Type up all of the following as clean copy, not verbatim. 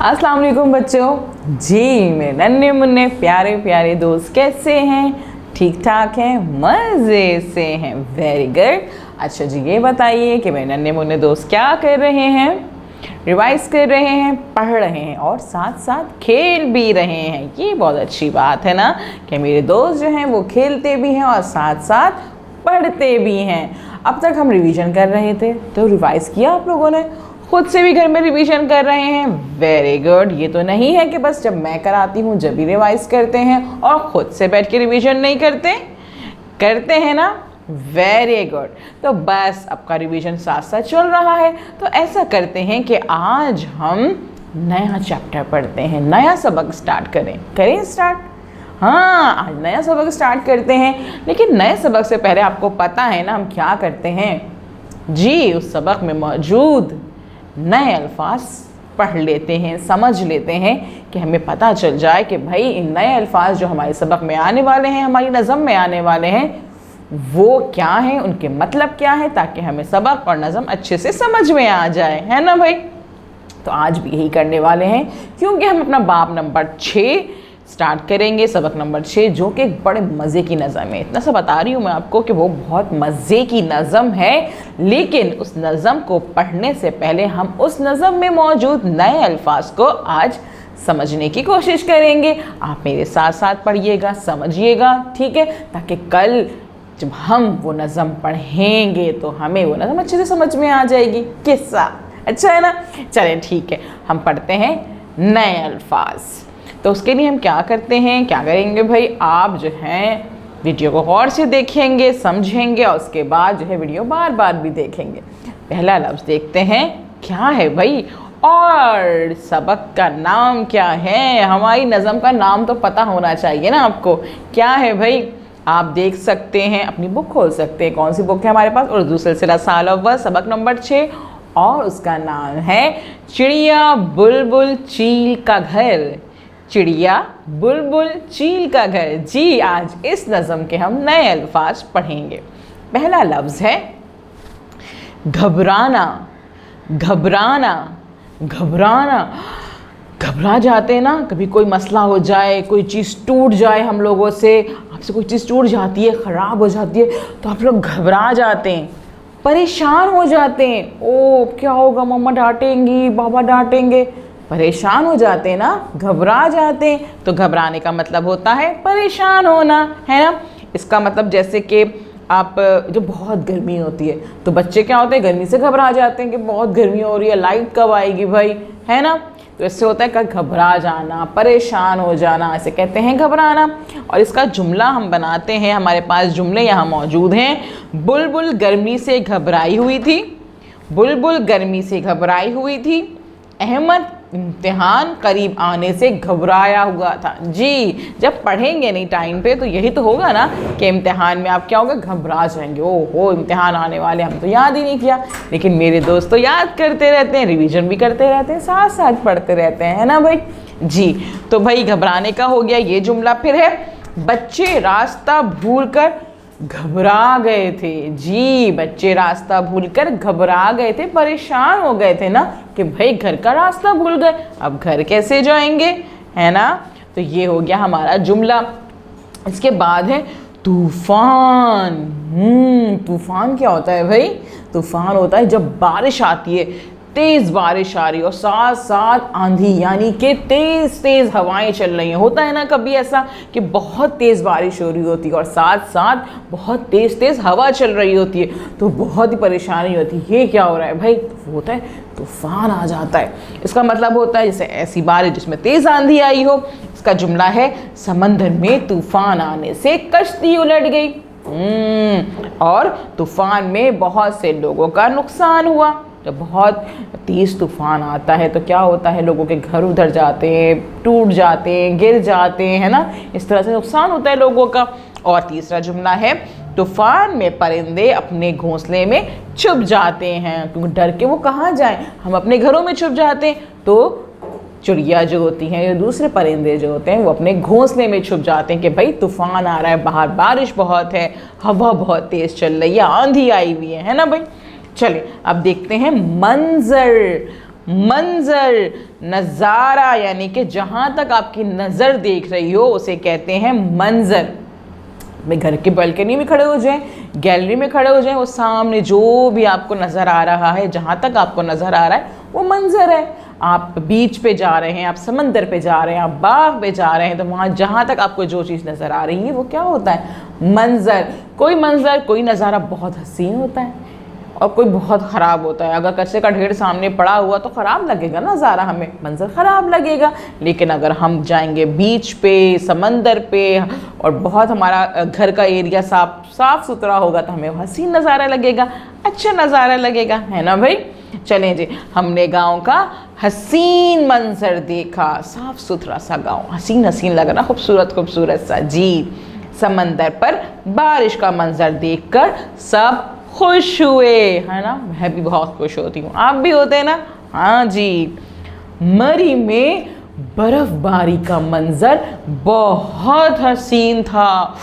अस्सलाम वालेकुम बच्चों। जी मेरे नन्हे मुन्ने प्यारे प्यारे दोस्त कैसे हैं? ठीक ठाक हैं, मज़े से हैं। Very good. अच्छा जी, ये बताइए कि मेरे नन्हे मुन्ने दोस्त क्या कर रहे हैं? रिवाइज कर रहे हैं, पढ़ रहे हैं और साथ साथ खेल भी रहे हैं। ये बहुत अच्छी बात है ना कि मेरे दोस्त जो हैं वो खेलते भी हैं और साथ साथ पढ़ते भी हैं। अब तक हम रिवीजन कर रहे थे, तो रिवाइज किया आप लोगों ने? खुद से भी घर में रिवीजन कर रहे हैं? Very good. ये तो नहीं है कि बस जब मैं कराती हूँ जब भी रिवाइज करते हैं और खुद से बैठ के रिवीजन नहीं करते हैं ना? Very good. तो बस आपका रिवीजन साथ साथ चल रहा है, तो ऐसा करते हैं कि आज हम नया चैप्टर पढ़ते हैं, नया सबक स्टार्ट करें स्टार्ट। हाँ, आज नया सबक स्टार्ट करते हैं, लेकिन नए सबक से पहले आपको पता है ना हम क्या करते हैं? जी, उस सबक में मौजूद नए अल्फाज पढ़ लेते हैं, समझ लेते हैं कि हमें पता चल जाए कि भाई इन नए अल्फाज जो हमारे सबक में आने वाले हैं, हमारी नज़म में आने वाले हैं, वो क्या हैं, उनके मतलब क्या है, ताकि हमें सबक और नज़म अच्छे से समझ में आ जाए, है ना भाई? तो आज भी यही करने वाले हैं, क्योंकि हम अपना बाब नंबर 6 स्टार्ट करेंगे, सबक नंबर 6, जो कि एक बड़े मज़े की नज़म है। इतना सा बता रही हूँ मैं आपको कि वो बहुत मज़े की नज़म है, लेकिन उस नज़म को पढ़ने से पहले हम उस नज़म में मौजूद नए अल्फाज को आज समझने की कोशिश करेंगे। आप मेरे साथ साथ पढ़िएगा, समझिएगा, ठीक है? ताकि कल जब हम वो नज़म पढ़ेंगे तो हमें वो नज़म अच्छे से समझ में आ जाएगी। किस्सा अच्छा है ना? चलें ठीक है, हम पढ़ते हैं नए अल्फाज। तो उसके लिए हम क्या करेंगे भाई? आप जो हैं वीडियो को गौर से देखेंगे, समझेंगे और उसके बाद जो है वीडियो बार बार भी देखेंगे। पहला लफ्ज़ देखते हैं, क्या है भाई? और सबक का नाम क्या है? हमारी नज़म का नाम तो पता होना चाहिए ना आपको। क्या है भाई? आप देख सकते हैं, अपनी बुक खोल सकते हैं। कौन सी बुक है हमारे पास? उर्दू सिलसिला साल अव्वल सबक नंबर 6, और उसका नाम है चिड़िया बुलबुल चील का घर। चिड़िया बुलबुल चील का घर। जी, आज इस नज़म के हम नए अल्फाज पढ़ेंगे। पहला लफ्ज़ है घबराना। घबराना, घबराना, घबरा जाते हैं ना, कभी कोई मसला हो जाए, कोई चीज़ टूट जाए हम लोगों से, आपसे कोई चीज़ टूट जाती है, ख़राब हो जाती है, तो आप लोग घबरा जाते हैं, परेशान हो जाते हैं। ओ क्या होगा, मम्मा डांटेंगी, बाबा डांटेंगे, परेशान हो जाते हैं ना, घबरा जाते हैं। तो घबराने का मतलब होता है परेशान होना, है ना? इसका मतलब जैसे कि आप जो बहुत गर्मी होती है तो बच्चे क्या होते हैं, गर्मी से घबरा जाते हैं कि बहुत गर्मी हो रही है, लाइट कब आएगी भाई, है ना? तो इससे होता है कि घबरा जाना, परेशान हो जाना, ऐसे कहते हैं घबराना। और इसका जुमला हम बनाते हैं, हमारे पास जुमले यहाँ मौजूद हैं। बुलबुल गर्मी से घबराई हुई थी। बुलबुल गर्मी से घबराई हुई थी। अहमद इम्तिहान करीब आने से घबराया हुआ था। जी, जब पढ़ेंगे नहीं टाइम पे तो यही तो होगा ना कि इम्तिहान में आप क्या होगा, घबरा जाएंगे। ओहो इम्तिहान आने वाले, हम तो याद ही नहीं किया। लेकिन मेरे दोस्त तो याद करते रहते हैं, रिवीजन भी करते रहते हैं, साथ साथ पढ़ते रहते हैं, है ना भाई? जी, तो भाई घबराने का हो गया ये जुमला। फिर है बच्चे रास्ता भूलकर घबरा गए थे। जी, बच्चे रास्ता भूलकर घबरा गए थे, परेशान हो गए थे ना कि भाई घर का रास्ता भूल गए, अब घर कैसे जाएंगे, है ना? तो ये हो गया हमारा जुमला। इसके बाद है तूफान। तूफान क्या होता है भाई? तूफान होता है जब बारिश आती है, तेज़ बारिश आ रही है और साथ साथ आंधी, यानी कि तेज़ तेज़ हवाएं चल रही हैं। होता है ना कभी ऐसा कि बहुत तेज़ बारिश हो रही होती है और साथ साथ बहुत तेज़ तेज़ हवा चल रही होती है, तो बहुत ही परेशानी होती है। ये क्या हो रहा है भाई? तो होता है तूफान आ जाता है। इसका मतलब होता है जैसे ऐसी बारिश जिसमें तेज़ आंधी आई हो। इसका जुमला है समंदर में तूफान आने से कश्ती उलट गई। और तूफान में बहुत से लोगों का नुकसान हुआ। जब बहुत तेज़ तूफान आता है तो क्या होता है, लोगों के घर उधर जाते हैं, टूट जाते हैं, गिर जाते हैं, है ना? इस तरह से नुकसान होता है लोगों का। और तीसरा जुमला है तूफान में परिंदे अपने घोंसले में छुप जाते हैं, क्योंकि डर के वो कहाँ जाएं, हम अपने घरों में छुप जाते हैं। तो चिड़िया जो होती हैं या दूसरे परिंदे जो होते हैं वो अपने घोंसले में छुप जाते हैं कि भाई तूफान आ रहा है, बाहर बारिश बहुत है, हवा बहुत तेज़ चल रही है, आंधी आई हुई है ना भाई? चलिए अब देखते हैं मंजर। मंजर, नज़ारा, यानी कि जहाँ तक आपकी नज़र देख रही हो उसे कहते हैं मंजर। अपने घर के बालकनी में खड़े हो जाएं, गैलरी में खड़े हो जाएं, वो सामने जो भी आपको नज़र आ रहा है, जहाँ तक आपको नज़र आ रहा है वो मंजर है। आप बीच पे जा रहे हैं, आप समंदर पे जा रहे हैं, आप बाग पे जा रहे हैं, तो वहाँ जहाँ तक आपको जो चीज़ नज़र आ रही है वो क्या होता है? मंजर। कोई नज़ारा बहुत हसीन होता है और कोई बहुत ख़राब होता है। अगर कचरे का ढेर सामने पड़ा हुआ तो ख़राब लगेगा नज़ारा, हमें मंजर ख़राब लगेगा। लेकिन अगर हम जाएंगे बीच पे, समंदर पे, और बहुत हमारा घर का एरिया साफ सुथरा होगा तो हमें हसीन नज़ारा लगेगा, अच्छा नज़ारा लगेगा, है ना भाई। चलें जी, हमने गांव का हसीन मंजर देखा, साफ सुथरा सा गांव, हसीन हसीन लग रहा, खूबसूरत सा जी। समंदर पर बारिश का मंजर देखकर सब खुश हुए, है ना। मैं भी बहुत खुश होती हूँ, आप भी होते हैं ना। हाँ जी। मरी में बर्फबारी का मंजर बहुत हसीन था।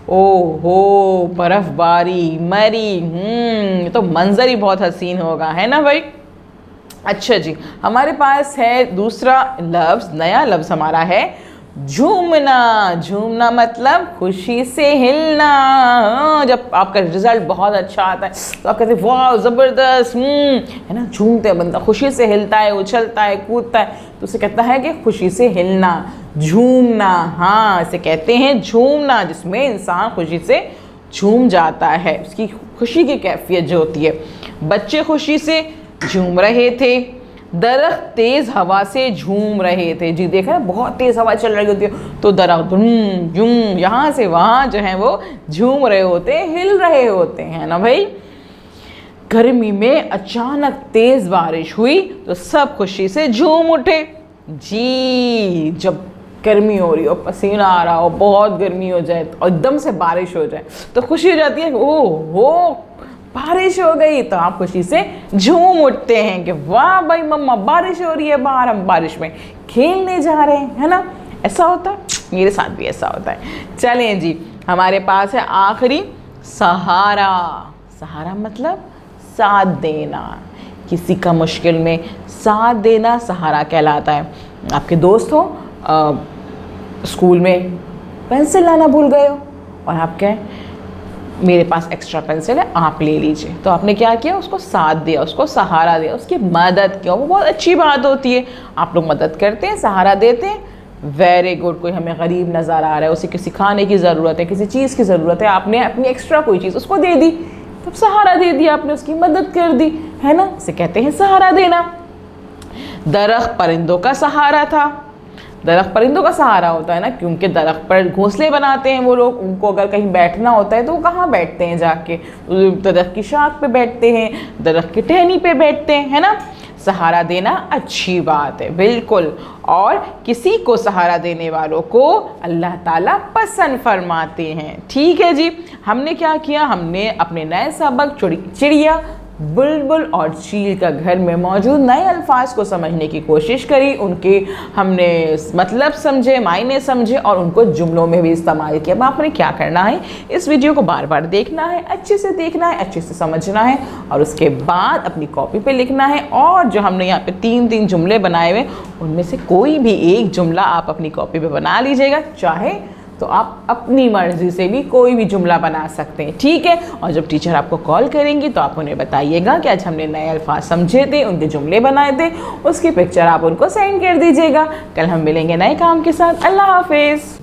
ओहो, बर्फबारी, मरी, तो मंजर ही बहुत हसीन होगा, है ना भाई। अच्छा जी, हमारे पास है दूसरा लफ्ज़, नया लफ्ज़ हमारा है झूमना। झूमना मतलब खुशी से हिलना। जब आपका रिजल्ट बहुत अच्छा आता है तो आप कहते हैं वाह ज़बरदस्त, है ना। झूमते हैं, बंदा खुशी से हिलता है, उछलता है, कूदता है, तो उसे कहता है कि खुशी से हिलना, झूमना। हाँ, इसे कहते हैं झूमना, जिसमें इंसान खुशी से झूम जाता है, उसकी खुशी की कैफियत जो होती है। बच्चे खुशी से झूम रहे थे, दरख्त तेज हवा से झूम रहे थे जी। देखा, बहुत तेज हवा चल रही होती है तो दरख्त झूम झूम यहाँ से वहाँ जो है वो झूम रहे होते हैं, हिल रहे होते हैं ना भाई। गर्मी में अचानक तेज बारिश हुई तो सब खुशी से झूम उठे जी। जब गर्मी हो रही हो, पसीना आ रहा हो, बहुत गर्मी हो जाए और एकदम से बारिश हो जाए तो खुशी हो जाती है, ओह हो बारिश हो गई, तो आप खुशी से झूम उठते हैं कि वाह भाई मम्मा बारिश हो रही है बाहर, हम बारिश में खेलने जा रहे हैं, है ना। ऐसा होता है, मेरे साथ भी ऐसा होता है। चलें जी, हमारे पास है आखिरी सहारा। सहारा मतलब साथ देना, किसी का मुश्किल में साथ देना सहारा कहलाता है। आपके दोस्त हो, स्कूल में पेंसिल लाना भूल गए हो और आप कहें मेरे पास एक्स्ट्रा पेंसिल है, आप ले लीजिए, तो आपने क्या किया, उसको साथ दिया, उसको सहारा दिया, उसकी मदद किया। वो बहुत अच्छी बात होती है, आप लोग मदद करते हैं, सहारा देते हैं, वेरी गुड। कोई हमें गरीब नज़र आ रहा है, उसे किसी खाने की ज़रूरत है, किसी चीज़ की ज़रूरत है, आपने अपनी एक्स्ट्रा कोई चीज़ उसको दे दी, तब सहारा दे दिया आपने, उसकी मदद कर दी, है ना। इसे कहते हैं सहारा देना। दरख्त परिंदों का सहारा था। दरख्त परिंदों का सहारा होता है ना, क्योंकि दरख्त पर घोंसले बनाते हैं वो लोग। उनको अगर कहीं बैठना होता है तो वो कहाँ बैठते हैं, जाके दरख्त की शाख पे बैठते हैं, दरख्त की टहनी पे बैठते हैं, है ना। सहारा देना अच्छी बात है, बिल्कुल। और किसी को सहारा देने वालों को अल्लाह ताला पसंद फरमाते हैं। ठीक है जी, हमने क्या किया, हमने अपने नए सबक चिड़िया, बुलबुल और चील का घर में मौजूद नए अल्फाज को समझने की कोशिश करी, उनके हमने मतलब समझे, मायने समझे और उनको जुमलों में भी इस्तेमाल किया। अब आपने क्या करना है, इस वीडियो को बार बार देखना है, अच्छे से देखना है, अच्छे से समझना है और उसके बाद अपनी कॉपी पे लिखना है। और जो हमने यहाँ पे 3 जुमले बनाए हुए, उनमें से कोई भी एक जुमला आप अपनी कॉपी पे बना लीजिएगा, चाहे तो आप अपनी मर्जी से भी कोई भी जुमला बना सकते हैं, ठीक है। और जब टीचर आपको कॉल करेंगी तो आप उन्हें बताइएगा कि आज हमने नए अल्फाज समझे थे, उनके जुमले बनाए थे, उसकी पिक्चर आप उनको सेंड कर दीजिएगा। कल हम मिलेंगे नए काम के साथ। अल्लाह हाफिज़।